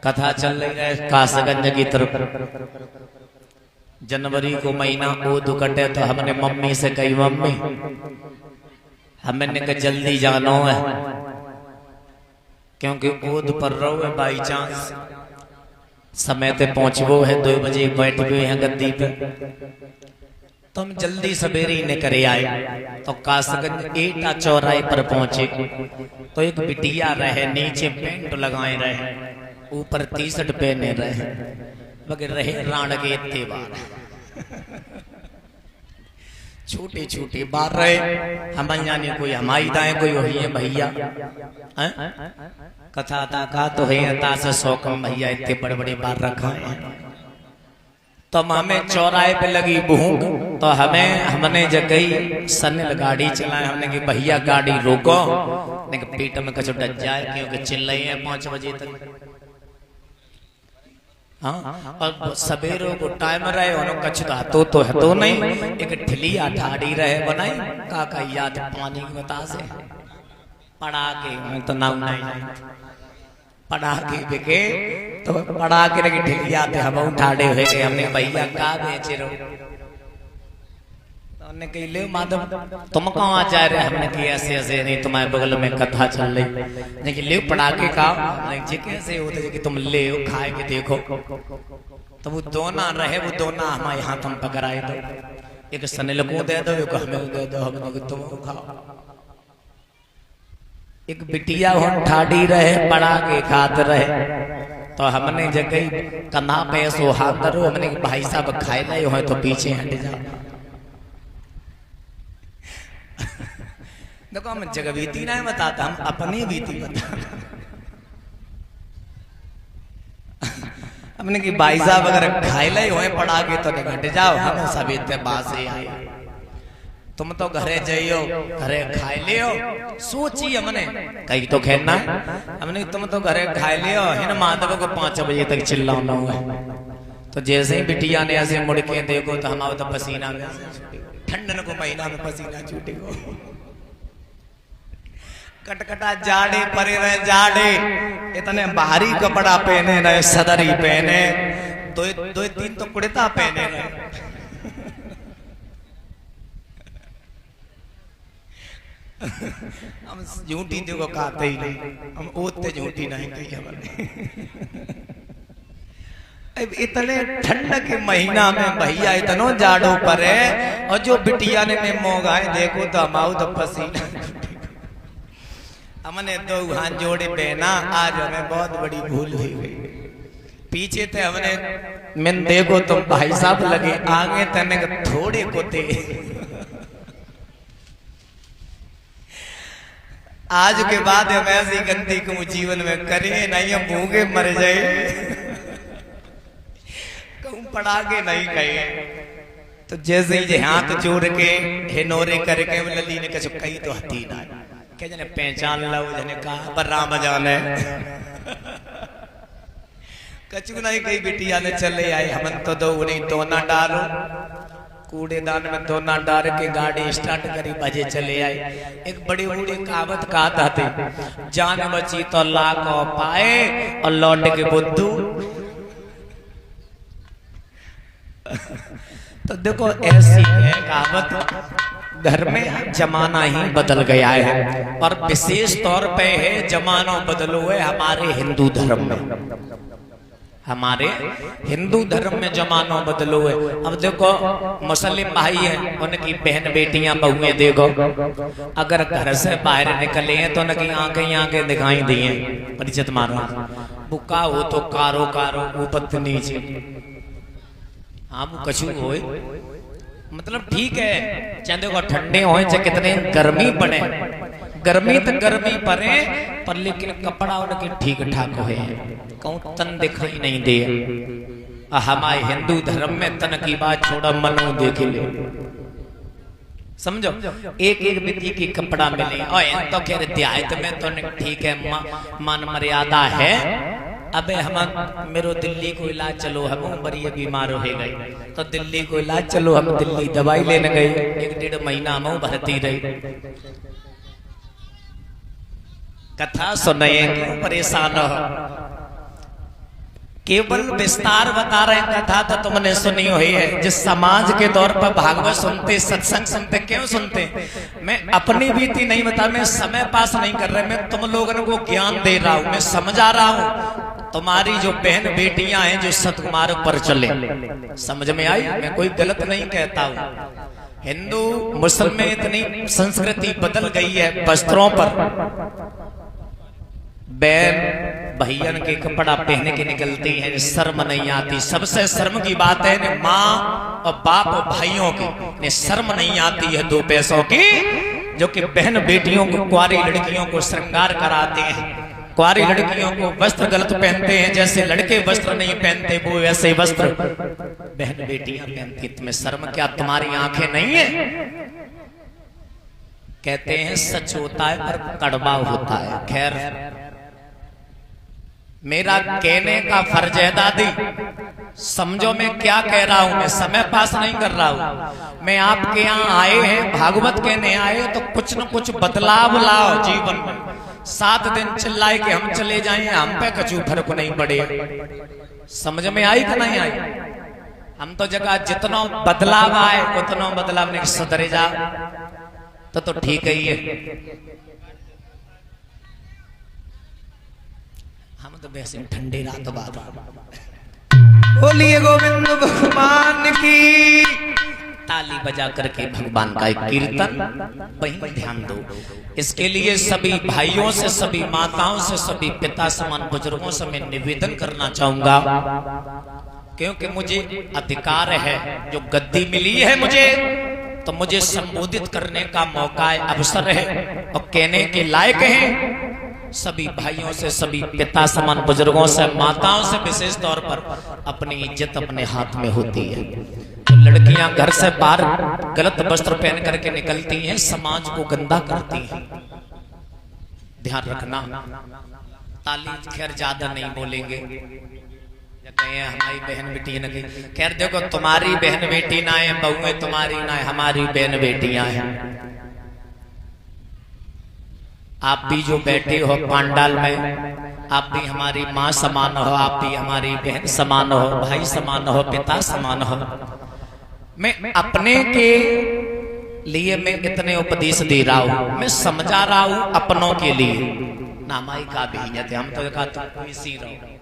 कथा चल रही है कासगंज की तरफ। जनवरी को महीना ओद कटे तो हमने मम्मी से कही, मम्मी हमने कहा जल्दी जानो है क्योंकि ओद पर रहो है, बाई चांस समय पे पहुंचबो है, 2 बजे बैठ गए हैं गद्दी पे, तो हम जल्दी सवेरे ही निकले आए। तो कासगंज एटा चौराहे पर पहुंचे तो एक बिटिया रहे, नीचे पेंट लगाए रहे, ऊपर टी-शर्ट पहने रहे, मगर रहे राण के इतने बार छोटे छोटे बार रहे। हम जाने कोई हमारी दाएं कोई वही है भैया कथा का तो है अता से शौकम भैया इतने बड़े बड़े बार रखा है। तो हमें चौराहे पे लगी भूख, तो हमने जगह सनल गाड़ी चलाए, हमने कि भैया गाड़ी रोको, पेट में कचो डच जाए क्योंकि चिल्लाए हैं 5 बजे तक। हाँ, और सवेरों को टाइम रहे उन्होंने कचरा तो है तो नहीं, एक ठिलिया ठाड़ी रहे बनाई काका याद पानी की बता से पड़ा के तो नाम नहीं पढ़ा के बिके, तो पढ़ा के लगे ठिलिया थे हम ठाड़े हुए गए। हमने भैया का बेचे रहो, तो हमने कही ले माधव तुम कहाँ जा रहे, हमने कही ऐसे ऐसे नहीं तुम्हारे बगल में कथा चल रही, लेकिन ले पढ़ा के का जी कैसे होते कि तुम ले खाए के देखो। तो वो दोना रहे, वो दोना हमारे हाथ हम पकड़ाए दो, एक सनिल को दे दो, एक हमें दे दो, हमने तुम खाओ। एक बिटिया हम ठाड़ी रहे, पड़ा के खात रहे, तो हमने जगह कन्हा पे सो हाथ धरो, हमने भाई साहब खाए रहे हो तो पीछे हट जाओ। देखो हम जगह बीती नहीं बताता, हम अपनी बीती बता। हमने की भाई साहब अगर खाए रहे हो पड़ा के तो हट जाओ, हम सब इतने बासे आए, तुम तो घरे जाइयो घरे खाए लियो। सोची हमने कहीं तो खेलना, हमने तुम तो घरे खाए लियो, इन माधव को 5 बजे तक चिल्लाना है। तो जैसे ही बिटिया ने ऐसे मुड़ के देखो तो हमारा तो पसीना में, ठंडन को महीना में पसीना छूटेगा, कटकटा जाड़े परे रहे, जाड़े इतने भारी कपड़ा पहने रहे, सदरी पहने, 2-3 तो कुर्ता पहने रहे। हम झूठी देखो कहते ही नहीं, हम ओते झूठी नहीं कही हमने। इतने ठंड के महीना में भैया इतनो जाड़ो पर है, और जो बिटिया ने मोगाए देखो तो हमाऊ तो पसीना। हमने 2 हाथ जोड़े बहना, आज हमें बहुत बड़ी भूल हुई। पीछे थे हमने मैं देखो तुम भाई साहब लगे, आगे तने थोड़े को थे। आज के बाद हम ऐसी गंदी को जीवन में करेंगे नहीं, हम भूखे मर जाए, कहूं पड़ा के नहीं कहे। तो जैसे ही हाथ जोड़ के हिनोरे करके लली ने कछु कही तो हती ना के जने पहचान लो, जने कहा पर राम जाने कछु नहीं कही। बिटिया ने चले आए, हम तो दो उन्हें दोना डालो, कूड़ेदान में दोना डाल के गाड़ी स्टार्ट करी, बजे चले आए। एक बड़ी बड़ी कहावत कहा थे, जान बची तो लाख पाए और लौट के बुद्धू। तो देखो ऐसी है कहावत, घर में जमाना ही बदल गया है, और विशेष तौर पे है जमाना बदलो है हमारे हिंदू धर्म में। हमारे हिंदू धर्म में जमानो बदलो है। अब देखो मुस्लिम भाई है, उनकी बहन बेटियां बहुएं देखो, अगर घर से बाहर निकले हैं तो उनकी आंखें दिखाई दी हैं, परिचित मारो बुका हो तो कारो कारो ऊपर नीचे, हाँ वो कछु हो, मतलब ठीक है, चाहे देखो ठंडे हो चाहे कितने गर्मी पड़े, गर्मी तो गर्मी पड़े पर लेकिन कपड़ा उनके ठीक ठाक हो, कहूँ तन दिखाई नहीं दे। हमारे हिंदू धर्म में तन की बात छोड़ा, मनो देख ले, समझो एक एक विधि की कपड़ा मिले, और तो खैर देहात में तो ठीक है, मान मर्यादा है। अबे हम मेरो दिल्ली को इलाज चलो, हम बड़ी बीमार हो गए तो दिल्ली को इलाज चलो, हम दिल्ली दवाई लेने गए, 1-1.5 महीना हम भरती रही। कथा सुनाए क्यों परेशान हो, केवल विस्तार बता रहे कथा तो तुमने सुनी हुई है। जिस समाज के तौर पर भागवत सुनते, सत्संग सुनते, क्यों सुनते? मैं अपनी बीती नहीं बता, मैं समय पास नहीं कर रहा, मैं तुम लोगों को ज्ञान दे रहा हूं, मैं समझा रहा हूं। तुम्हारी जो बहन बेटियां हैं जो सतकुमार पर चले, समझ में आई? मैं कोई गलत नहीं कहता हूं। हिंदू मुस्लिम में इतनी संस्कृति बदल गई है वस्त्रों पर। बहन भैया के कपड़ा पहने के निकलती है, शर्म नहीं आती। सबसे शर्म की बात है माँ और बाप और भाइयों की शर्म नहीं आती है 2 पैसों की, जो कि बहन बेटियों को, कुंवारी लड़कियों को श्रृंगार कराते हैं। कुंवारी लड़कियों को वस्त्र गलत पहनते हैं, जैसे लड़के वस्त्र नहीं पहनते वो वैसे वस्त्र बहन बेटियां पहनती। तुम्हें शर्म क्या? तुम्हारी आंखें नहीं है? कहते हैं सच होता है पर कड़वा होता है। खैर, मेरा कहने का फर्ज है दादी, समझो मैं क्या कह रहा हूं। मैं समय पास नहीं कर रहा हूं। मैं आपके यहाँ आए हैं, भागवत कहने आए, तो कुछ न कुछ बदलाव लाओ जीवन में। 7 दिन चिल्लाए कि हम चले जाएं, हम पे कछु फर्क नहीं पड़े। समझ में आई कि नहीं आई? हम तो जगह जितना बदलाव आए उतना बदलाव नहीं, सुधरे जा तो ठीक ही है। हम तो वैसे ठंडे रात बाद बोलिए गोविंद भगवान की। ताली बजा करके भगवान का एक कीर्तन वहीं ध्यान दो। इसके लिए सभी भाइयों से, सभी माताओं से, सभी पिता समान बुजुर्गों से मैं निवेदन करना चाहूंगा, क्योंकि मुझे अधिकार है, जो गद्दी मिली है मुझे, तो मुझे संबोधित करने का मौका है, अवसर है और कहने के लायक है। सभी भाइयों से, सभी पिता समान बुजुर्गों से, माताओं से विशेष तौर पर अपनी इज्जत अपने हाथ में होती है। तो लड़कियां घर से बाहर गलत वस्त्र पहन करके निकलती हैं, समाज को गंदा करती हैं, ध्यान रखना। ताली खैर ज्यादा नहीं बोलेंगे, हमारी बहन बेटी न, खैर देखो तुम्हारी बहन बेटी ना है, बहुएं तुम्हारी ना है, हमारी बहन बेटियां हैं। आप भी जो बैठे हो पांडाल में, आप भी हमारी माँ समान हो, आप भी हमारी बहन समान हो, भाई समान हो, पिता समान हो। मैं अपने के लिए मैं इतने उपदेश दे रहा हूं, मैं समझा रहा हूं अपनों के लिए। नामाई का भी हम तो कहा तुम कोई सी रहो।